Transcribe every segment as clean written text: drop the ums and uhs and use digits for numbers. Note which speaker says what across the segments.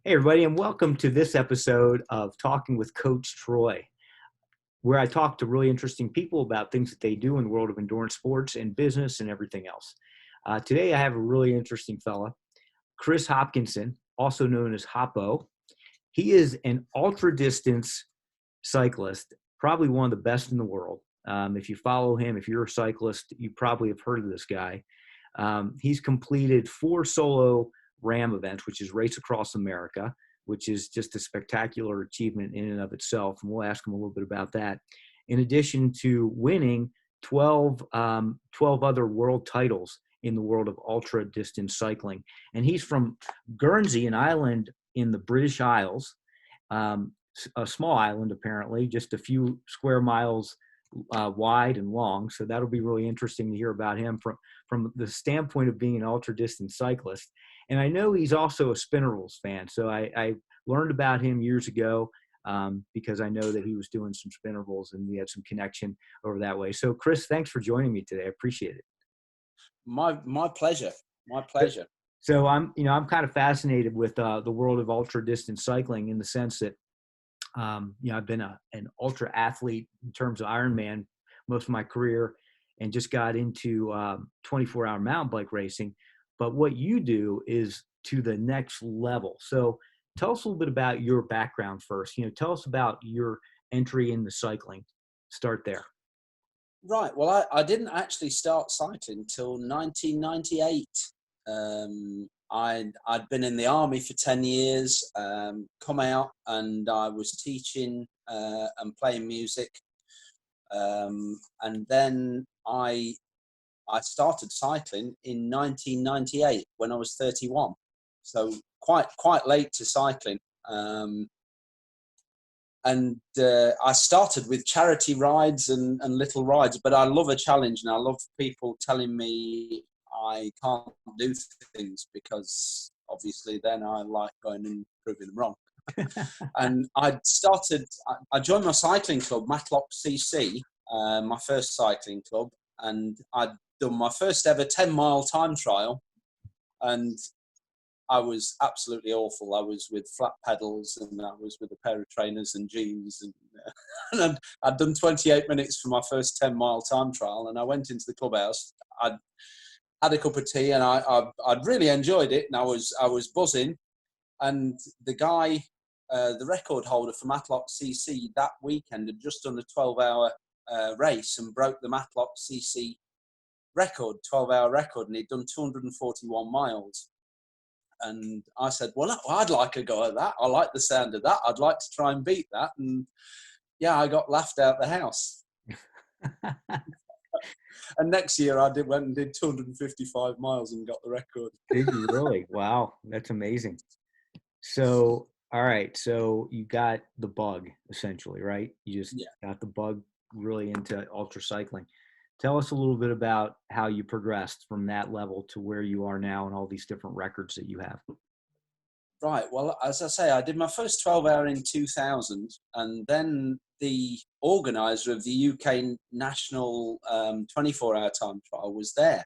Speaker 1: Hey, everybody, and welcome to this episode of Talking with Coach Troy, where I talk to really interesting people about things that they do in the world of endurance sports and business and everything else. Today, I have a really interesting fella, Chris Hopkinson, also known as Hoppo. He is an ultra distance cyclist, probably one of the best in the world. If you follow him, if you're a cyclist, you probably have heard of this guy. He's completed 4 solo RAM events, which is Race Across America, which is just a spectacular achievement in and of itself. And we'll ask him a little bit about that. In addition to winning 12 other world titles in the world of ultra distance cycling. And he's from Guernsey, an island in the British Isles, a small island, apparently, just a few square miles wide and long. So that'll be really interesting to hear about him from the standpoint of being an ultra distance cyclist. And I know he's also a Spinnerals fan. So I learned about him years ago because I know that he was doing some Spinnerals and we had some connection over that way. So Chris, thanks for joining me today. I appreciate it.
Speaker 2: My pleasure. My pleasure.
Speaker 1: So I'm kind of fascinated with the world of ultra distance cycling in the sense that I've been an ultra athlete in terms of Ironman most of my career and just got into 24-hour mountain bike racing. But what you do is to the next level. So tell us a little bit about your background first. Tell us about your entry into cycling. Start there.
Speaker 2: Right. Well, I didn't actually start cycling until 1998. I'd been in the army for 10 years, come out and I was teaching and playing music. And then I started cycling in 1998 when I was 31. So quite late to cycling. And I started with charity rides and little rides, but I love a challenge and I love people telling me I can't do things because obviously then I like going and proving them wrong. And I joined my cycling club, Matlock CC, my first cycling club, and I'd done my first ever 10-mile time trial, and I was absolutely awful. I was with flat pedals and I was with a pair of trainers and jeans, and I'd done 28 minutes for my first 10-mile time trial, and I went into the clubhouse. I'd had a cup of tea and I'd really enjoyed it, and I was buzzing. And the guy, the record holder for Matlock CC that weekend had just done a 12-hour race and broke the Matlock CC record, 12-hour record, and he'd done 241 miles. And I said, well, I'd like a go at that. I like the sound of that. I'd like to try and beat that. And yeah, I got laughed out the house. And next year I went and did 255 miles and got the record.
Speaker 1: Did you really? Wow, that's amazing. So, all right. So you got the bug essentially, right? You just got the bug really into ultra cycling. Tell us a little bit about how you progressed from that level to where you are now and all these different records that you have.
Speaker 2: Right. Well, as I say, I did my first 12-hour in 2000, and then the organizer of the UK National 24-hour time trial was there,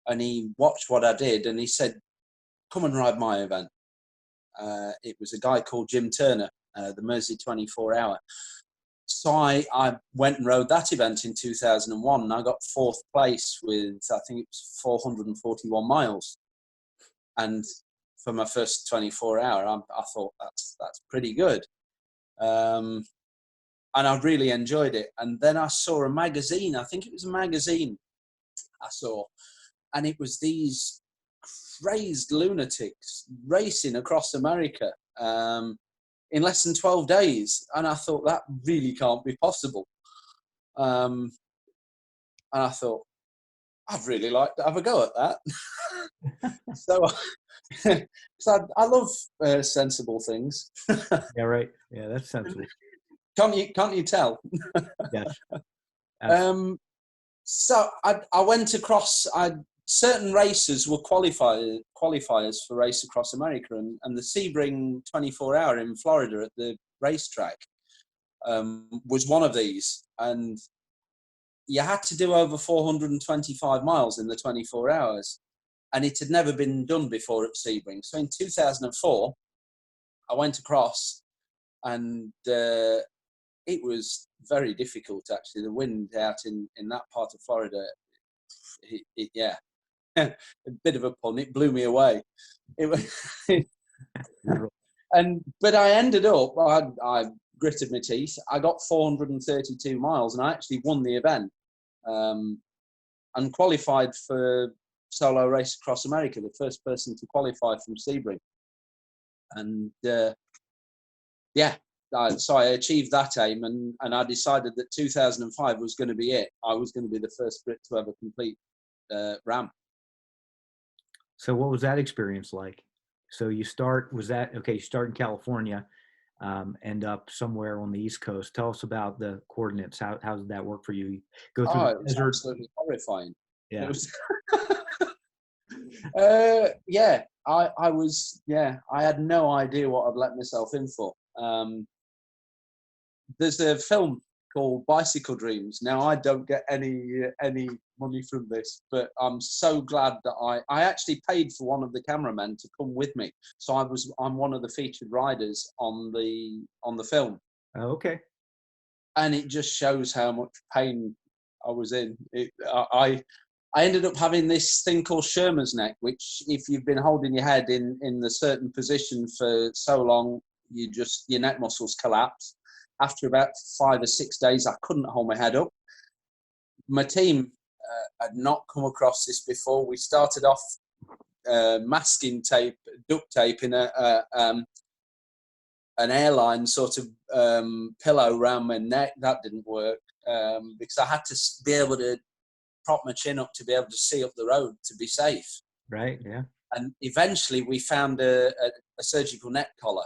Speaker 2: and he watched what I did, and he said, come and ride my event. It was a guy called Jim Turner, the Mersey 24-hour. So I went and rode that event in 2001, and I got 4th place with, I think it was 441 miles. And for my first 24-hour, I thought that's pretty good. And I really enjoyed it. And then I saw a magazine, I think it was a magazine I saw, and it was these crazed lunatics racing across America in less than 12 days. And I thought that really can't be possible. And I thought, I'd really like to have a go at that. So I love sensible things.
Speaker 1: Yeah, right. Yeah, that's sensible.
Speaker 2: Can't you tell?
Speaker 1: Yes.
Speaker 2: So I went across. Certain races were qualifiers for Race Across America, and the Sebring 24-hour in Florida at the racetrack was one of these. And you had to do over 425 miles in the 24 hours. And it had never been done before at Sebring. So in 2004, I went across, and it was very difficult, actually. The wind out in that part of Florida, yeah, a bit of a pun. It blew me away. It was, but I ended up. I gritted my teeth. I got 432 miles, and I actually won the event, and qualified for solo race across America. The first person to qualify from Sebring, and yeah. So I achieved that aim, and I decided that 2005 was going to be it. I was going to be the first Brit to ever complete RAM.
Speaker 1: So what was that experience like? So you start, was that, okay, you start in California, end up somewhere on the East Coast. Tell us about the coordinates. How did that work for you? You go through
Speaker 2: Oh,
Speaker 1: the
Speaker 2: it was
Speaker 1: desert.
Speaker 2: absolutely horrifying. It
Speaker 1: Yeah.
Speaker 2: was, yeah, I was, yeah, I had no idea what I'd let myself in for. There's a film called Bicycle Dreams. Now, I don't get any money from this, but I'm so glad that I actually paid for one of the cameramen to come with me. So I'm one of the featured riders on the film,
Speaker 1: Oh, okay.
Speaker 2: and it just shows how much pain I was in. I ended up having this thing called Sherman's neck, which, if you've been holding your head in the certain position for so long, your neck muscles collapse. After about 5 or 6 days, I couldn't hold my head up. My team had not come across this before. We started off masking tape, duct tape in an airline sort of pillow around my neck. That didn't work because I had to be able to prop my chin up to be able to see up the road to be safe.
Speaker 1: Right. Yeah.
Speaker 2: And eventually we found a surgical neck collar,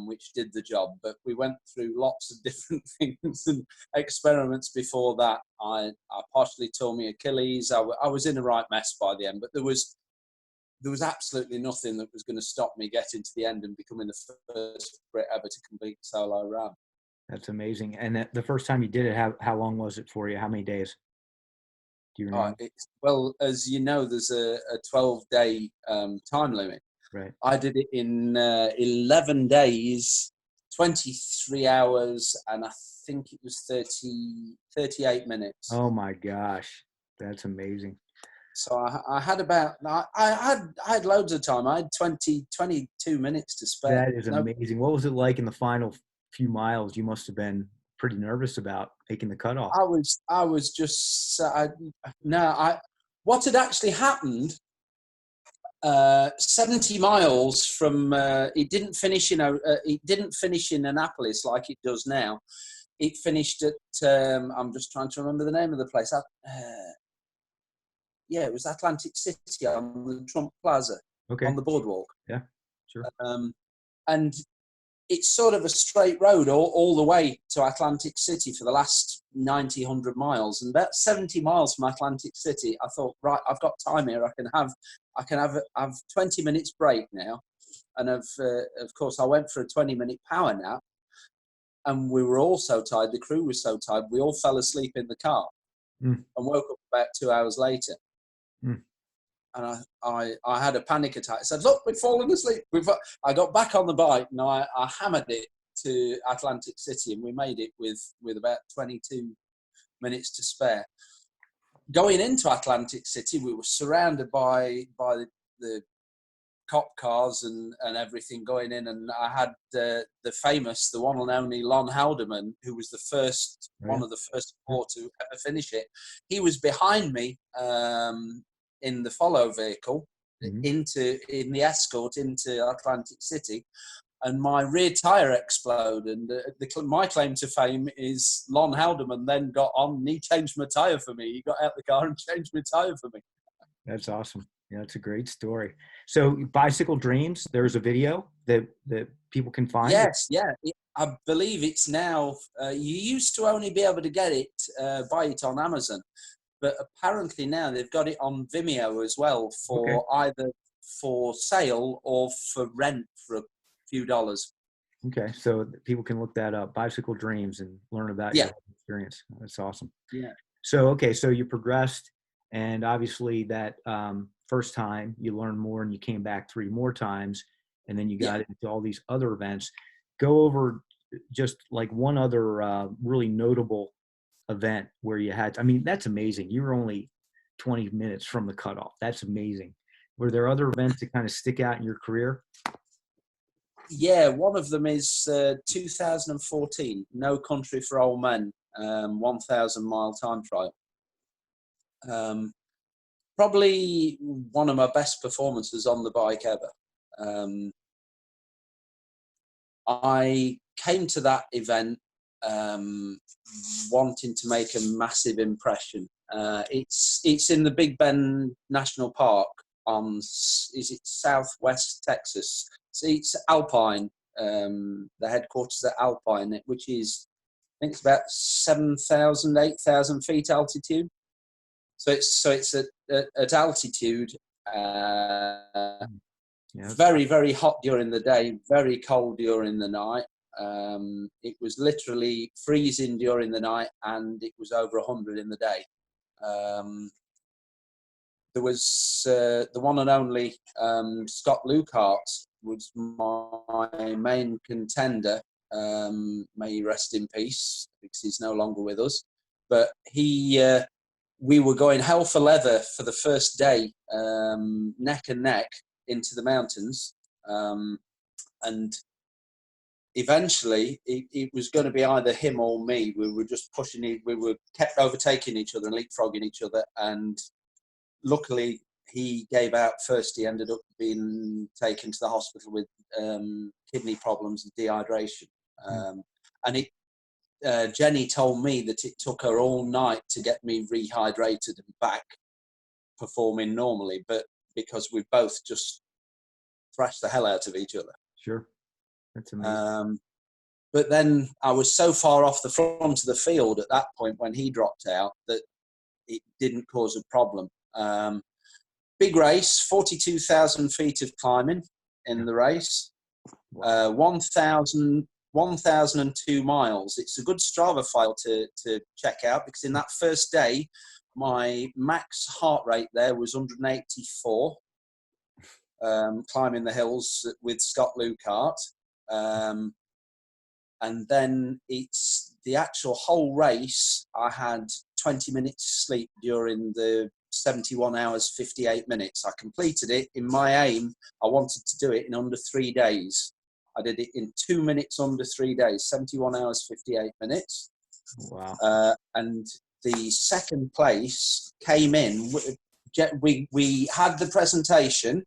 Speaker 2: which did the job. But we went through lots of different things and experiments before that. I partially tore my Achilles. I was in a right mess by the end, but there was absolutely nothing that was going to stop me getting to the end and becoming the first Brit ever to complete solo run.
Speaker 1: That's amazing. And the first time you did it, how long was it for you? How many days? Do you remember?
Speaker 2: Well, as you know, there's a 12-day time limit.
Speaker 1: Right.
Speaker 2: I did it in 11 days, 23 hours, and I think it was 38 minutes.
Speaker 1: Oh my gosh. That's amazing.
Speaker 2: So I had about, I had loads of time. I had 22 minutes to spare.
Speaker 1: That is amazing. What was it like in the final few miles? You must have been pretty nervous about making the cutoff.
Speaker 2: I was just, what had actually happened, 70 miles from, it didn't finish in Annapolis like it does now. It finished at, I'm just trying to remember the name of the place. Yeah, it was Atlantic City on the Trump Plaza,
Speaker 1: Okay.
Speaker 2: on the boardwalk.
Speaker 1: Yeah, sure.
Speaker 2: And it's sort of a straight road all the way to Atlantic City for the last 100 miles. And about 70 miles from Atlantic City, I thought, right, I've got time here. I can have 20 minutes break now. And of course, I went for a 20-minute power nap. And we were all so tired. The crew was so tired. We all fell asleep in the car and woke up about 2 hours later. And I had a panic attack. I said, look, we've fallen asleep. I got back on the bike and I hammered it to Atlantic City, and we made it with about 22 minutes to spare. Going into Atlantic City, we were surrounded by the cop cars and everything going in, and I had the one and only Lon Haldeman, who was one of the first four to ever finish it. He was behind me in the follow vehicle in the escort into Atlantic City, and my rear tire exploded. And my claim to fame is Lon Haldeman then got on and he changed my tire for me. He got out the car and changed my tire for me.
Speaker 1: That's awesome. Yeah, that's a great story. So Bicycle Dreams, there's a video that people can find.
Speaker 2: Yes, yeah. I believe it's now, you used to only be able to get it, buy it on Amazon, but apparently now they've got it on Vimeo as well for either for sale or for rent for a few dollars.
Speaker 1: Okay, so people can look that up, Bicycle Dreams, and learn about your experience. That's awesome.
Speaker 2: Yeah.
Speaker 1: So, so you progressed, and obviously that first time you learned more and you came back 3 more times. and then you
Speaker 2: Yeah.
Speaker 1: got into all these other events. Go over just like one other really notable event where you had, I mean, that's amazing. You were only 20 minutes from the cutoff. That's amazing. Were there other events that kind of stick out in your career?
Speaker 2: Yeah, one of them is 2014, No Country for Old Men, 1,000-mile time trial. Probably one of my best performances on the bike ever. I came to that event wanting to make a massive impression. It's in the Big Bend National Park is it Southwest Texas? It's Alpine. The headquarters at Alpine, which is, I think it's about 7,000, 8,000 feet altitude. So it's at altitude.
Speaker 1: Yeah.
Speaker 2: Very, very hot during the day, very cold during the night. It was literally freezing during the night, and it was over 100 in the day. There was the one and only Scott Lukart was my main contender. May he rest in peace, because he's no longer with us. But we were going hell for leather for the first day, neck and neck into the mountains, and eventually it was going to be either him or me. We were just pushing, we were kept overtaking each other and leapfrogging each other, and luckily he gave out first. He ended up being taken to the hospital with kidney problems and dehydration. And Jenny told me that it took her all night to get me rehydrated and back performing normally, but because we both just thrashed the hell out of each other.
Speaker 1: Sure. That's amazing.
Speaker 2: But then I was so far off the front of the field at that point when he dropped out that it didn't cause a problem. Big race, 42,000 feet of climbing in the race.
Speaker 1: Wow.
Speaker 2: 1,002 miles. It's a good Strava file to check out, because in that first day, my max heart rate there was 184, climbing the hills with Scott Lukart. And then it's the actual whole race. I had 20 minutes sleep during the 71 hours, 58 minutes. I completed it. In my aim, I wanted to do it in under 3 days. I did it in 2 minutes under 3 days, 71 hours, 58 minutes.
Speaker 1: Wow.
Speaker 2: And the second place came in. We had the presentation.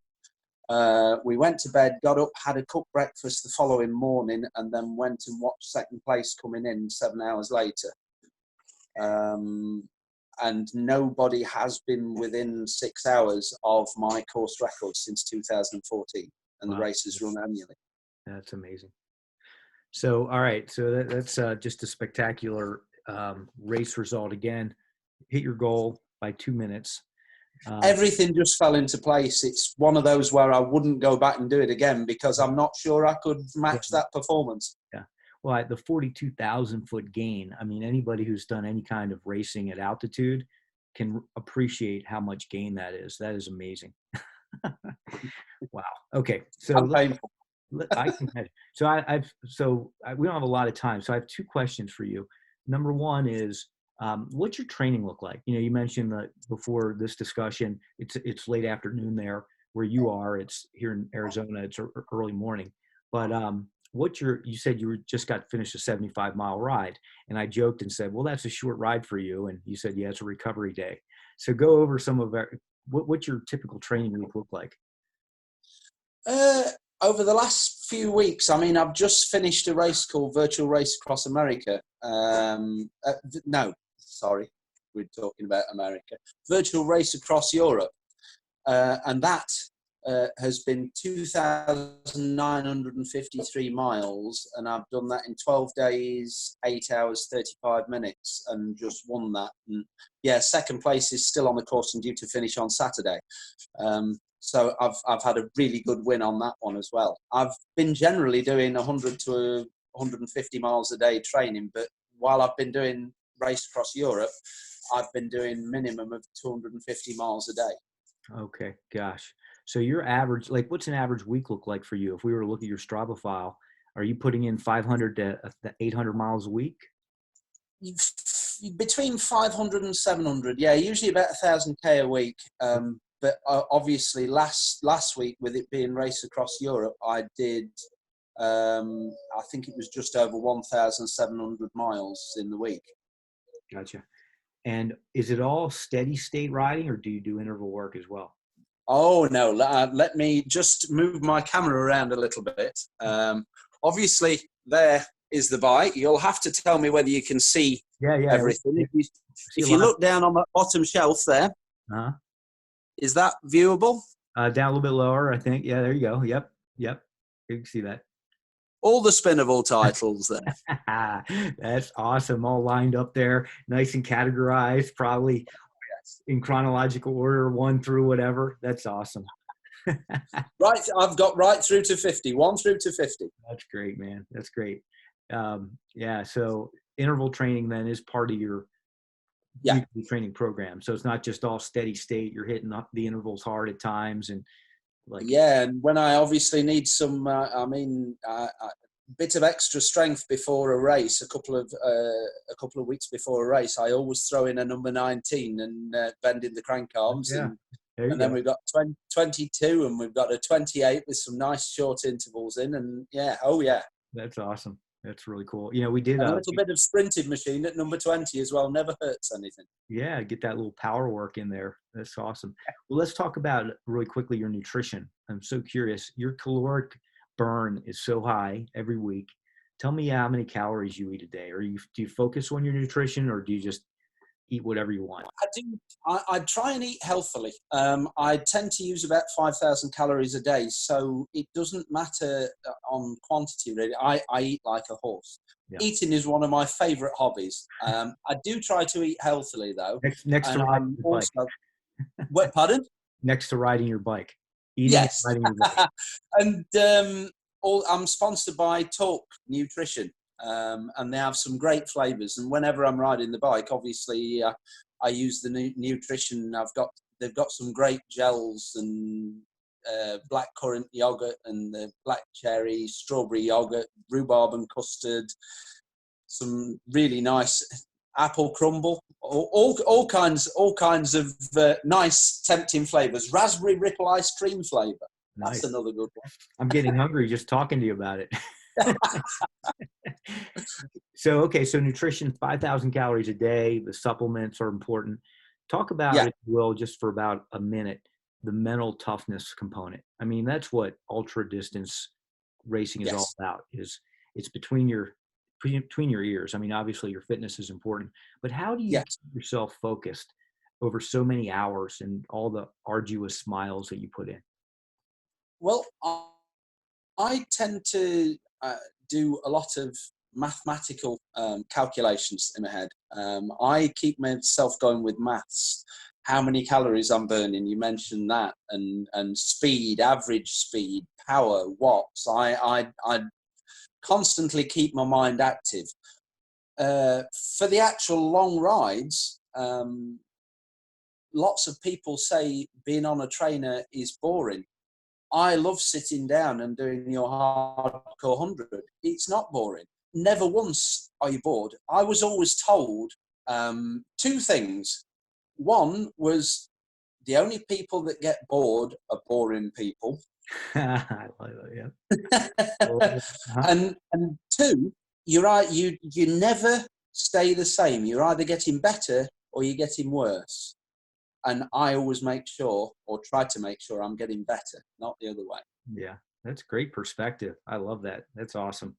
Speaker 2: We went to bed, got up, had a cooked breakfast the following morning, and then went and watched second place coming in 7 hours later. And nobody has been within 6 hours of my course record since 2014, and
Speaker 1: Wow.
Speaker 2: the race is run annually.
Speaker 1: That's amazing. So, all right. So that's just a spectacular race result again. Hit your goal by 2 minutes.
Speaker 2: Everything just fell into place. It's one of those where I wouldn't go back and do it again, because I'm not sure I could match that performance.
Speaker 1: Yeah. Well, the 42,000 foot gain, I mean, anybody who's done any kind of racing at altitude can appreciate how much gain that is. That is amazing. Wow. Okay. So
Speaker 2: Painful.
Speaker 1: I can. So we don't have a lot of time. So I have 2 questions for you. Number one is, what's your training look like? You mentioned that before this discussion, it's late afternoon there where you are. It's here in Arizona. It's early morning. But you said you just got finished a 75-mile ride, and I joked and said, well, that's a short ride for you. And you said, yeah, it's a recovery day. So go over some of what's your typical training week look like?
Speaker 2: Over the last few weeks, I mean, I've just finished a race called Virtual Race Across America. No, sorry, we're talking about America. Virtual Race Across Europe. And that has been 2,953 miles, and I've done that in 12 days, 8 hours, 35 minutes, and just won that. And yeah, second place is still on the course and due to finish on Saturday. So I've had a really good win on that one as well. I've been generally doing 100 to 150 miles a day training, but while I've been doing Race Across Europe, I've been doing minimum of 250 miles a day.
Speaker 1: Okay, gosh. So your average, like what's an average week look like for you? If we were to look at your Strava file, are you putting in 500 to 800 miles a week?
Speaker 2: Between 500 and 700, yeah, usually about 1,000 k a week. But obviously last week, with it being race across Europe, I did I think it was just over 1,700 miles in the week.
Speaker 1: Gotcha. And is it all steady state riding, or do you do interval work as well?
Speaker 2: Oh no, let me just move my camera around a little bit. Obviously there is the bike. You'll have to tell me whether you can see
Speaker 1: Yeah, yeah.
Speaker 2: everything.
Speaker 1: See a
Speaker 2: If you
Speaker 1: lot.
Speaker 2: look down on the bottom shelf there,
Speaker 1: Uh-huh.
Speaker 2: is that viewable?
Speaker 1: Down a little bit lower, I think. Yeah, there you go. Yep, yep. You can see that.
Speaker 2: All the Spinnable titles there.
Speaker 1: That's awesome. All lined up there, nice and categorized, probably in chronological order, one through whatever. That's awesome.
Speaker 2: Right, I've got right through to 50, 1 through to 50.
Speaker 1: That's great, man. That's great. Yeah. So interval training then is part of your
Speaker 2: Yeah.
Speaker 1: weekly training program. So it's not just all steady state. You're hitting the intervals hard at times, and like
Speaker 2: Yeah, and when I obviously need some, bit of extra strength before a race, a couple of weeks before a race, I always throw in a number 19 and bend in the crank arms,
Speaker 1: yeah,
Speaker 2: and
Speaker 1: there you
Speaker 2: then
Speaker 1: go.
Speaker 2: we've got 22 and we've got a 28 with some nice short intervals in, and yeah, oh yeah.
Speaker 1: That's awesome. That's really cool. You know, we did
Speaker 2: And a little bit of sprinting machine at number 20 as well, never hurts anything.
Speaker 1: yeah, get that little power work in there. That's awesome. Well, let's talk about really quickly your nutrition. I'm so curious. Your caloric burn is so high every week. Tell me how many calories you eat a day. Do you focus on your nutrition, or do you just eat whatever you want?
Speaker 2: I do. I try and eat healthily. I tend to use about 5,000 calories a day, so it doesn't matter on quantity really. I eat like a horse.
Speaker 1: Yeah.
Speaker 2: Eating is one of my favourite hobbies. I do try to eat healthily though,
Speaker 1: Next to
Speaker 2: and
Speaker 1: riding
Speaker 2: I'm
Speaker 1: your bike.
Speaker 2: also. What? Pardon?
Speaker 1: Next to riding your bike. Eating and
Speaker 2: Yes.
Speaker 1: riding your bike.
Speaker 2: And I'm sponsored by Talk Nutrition, and they have some great flavors. And whenever I'm riding the bike, obviously I use the nutrition. They've got some great gels and black currant yogurt and the black cherry, strawberry yogurt, rhubarb and custard. Some really nice apple crumble, all kinds of nice tempting flavors. Raspberry ripple ice cream flavor.
Speaker 1: Nice.
Speaker 2: That's another good one.
Speaker 1: I'm getting hungry just talking to you about it. So nutrition, 5,000 calories a day. The supplements are important. Talk about,
Speaker 2: Yeah.
Speaker 1: if you will, just for about a minute, the mental toughness component. I mean, that's what ultra distance racing is all about. It's between your ears. I mean, obviously your fitness is important, but how do you keep yourself focused over so many hours and all the arduous miles that you put in?
Speaker 2: Well, I tend to do a lot of mathematical calculations in my head. I keep myself going with maths. How many calories I'm burning? You mentioned that, and speed, average speed, power, watts. I constantly keep my mind active. For the actual long rides, lots of people say being on a trainer is boring. I love sitting down and doing your hardcore 100. It's not boring. Never once are you bored. I was always told two things. One was the only people that get bored are boring people.
Speaker 1: I like that, yeah.
Speaker 2: And two, you're right, you never stay the same. You're either getting better or you're getting worse. And I always make sure, or try to make sure, I'm getting better, not the other way.
Speaker 1: Yeah, that's great perspective. I love that. That's awesome.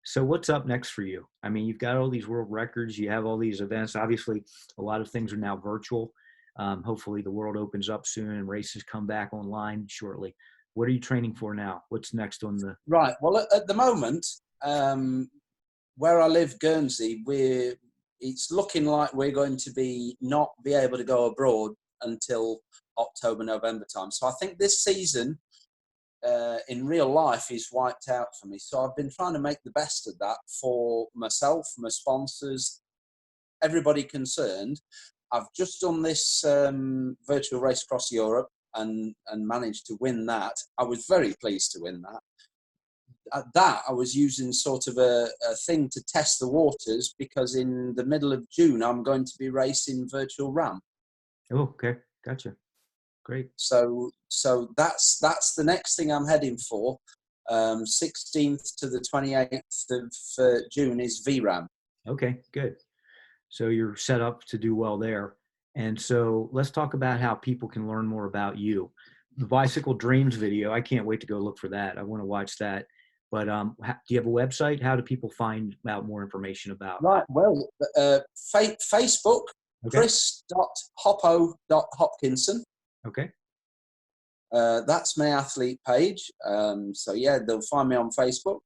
Speaker 1: So what's up next for you? I mean, you've got all these world records, you have all these events. Obviously, a lot of things are now virtual. Hopefully the world opens up soon and races come back online shortly. What are you training for now? What's next on the...
Speaker 2: Right. Well, at the moment, where I live, Guernsey, it's looking like we're going to not be able to go abroad until October, November time. So I think this season in real life is wiped out for me. So I've been trying to make the best of that for myself, my sponsors, everybody concerned. I've just done this virtual race across Europe. and managed to win that. I was very pleased to win that. At that, I was using sort of a thing to test the waters, because in the middle of June, I'm going to be racing virtual RAM.
Speaker 1: Oh, okay. Gotcha. Great.
Speaker 2: So that's the next thing I'm heading for. 16th to the 28th of June is VRAM.
Speaker 1: Okay, good. So you're set up to do well there. And so let's talk about how people can learn more about you. The Bicycle Dreams video, I can't wait to go look for that. I want to watch that. But do you have a website? How do people find out more information about?
Speaker 2: Right. Well, Facebook,
Speaker 1: Okay.
Speaker 2: chris.hoppo.hopkinson.
Speaker 1: Okay.
Speaker 2: That's my athlete page. So yeah, they'll find me on Facebook.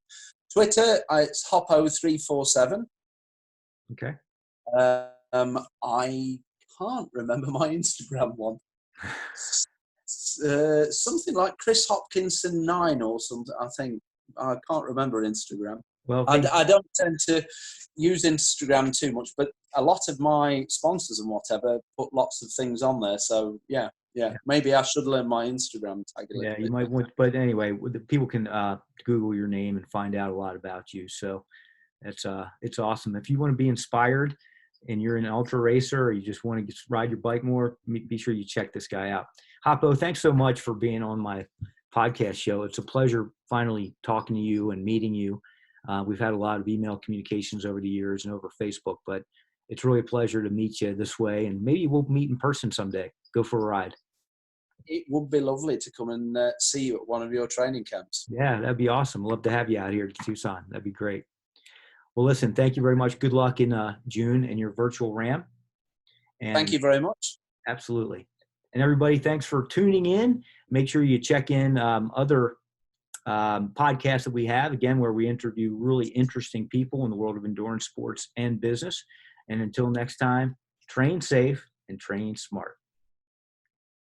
Speaker 2: Twitter, it's Hoppo347.
Speaker 1: Okay.
Speaker 2: I can't remember my Instagram one. Something like Chris Hopkinson 9 or something, I think. I can't remember Instagram.
Speaker 1: Well,
Speaker 2: I don't tend to use Instagram too much, but a lot of my sponsors and whatever put lots of things on there. So yeah. Maybe I should learn my Instagram tag a little bit.
Speaker 1: You might want, but anyway, people can Google your name and find out a lot about you. So it's awesome. If you want to be inspired and you're an ultra racer, or you just want to ride your bike more, be sure you check this guy out. Hoppo, thanks so much for being on my podcast show. It's a pleasure finally talking to you and meeting you. We've had a lot of email communications over the years and over Facebook, but it's really a pleasure to meet you this way. And maybe we'll meet in person someday. Go for a ride.
Speaker 2: It would be lovely to come and see you at one of your training camps.
Speaker 1: Yeah, that'd be awesome. Love to have you out here to Tucson. That'd be great. Well, listen, thank you very much. Good luck in June in your virtual RAM. And
Speaker 2: thank you very much.
Speaker 1: Absolutely. And everybody, thanks for tuning in. Make sure you check in other podcasts that we have, again, where we interview really interesting people in the world of endurance sports and business. And until next time, train safe and train smart.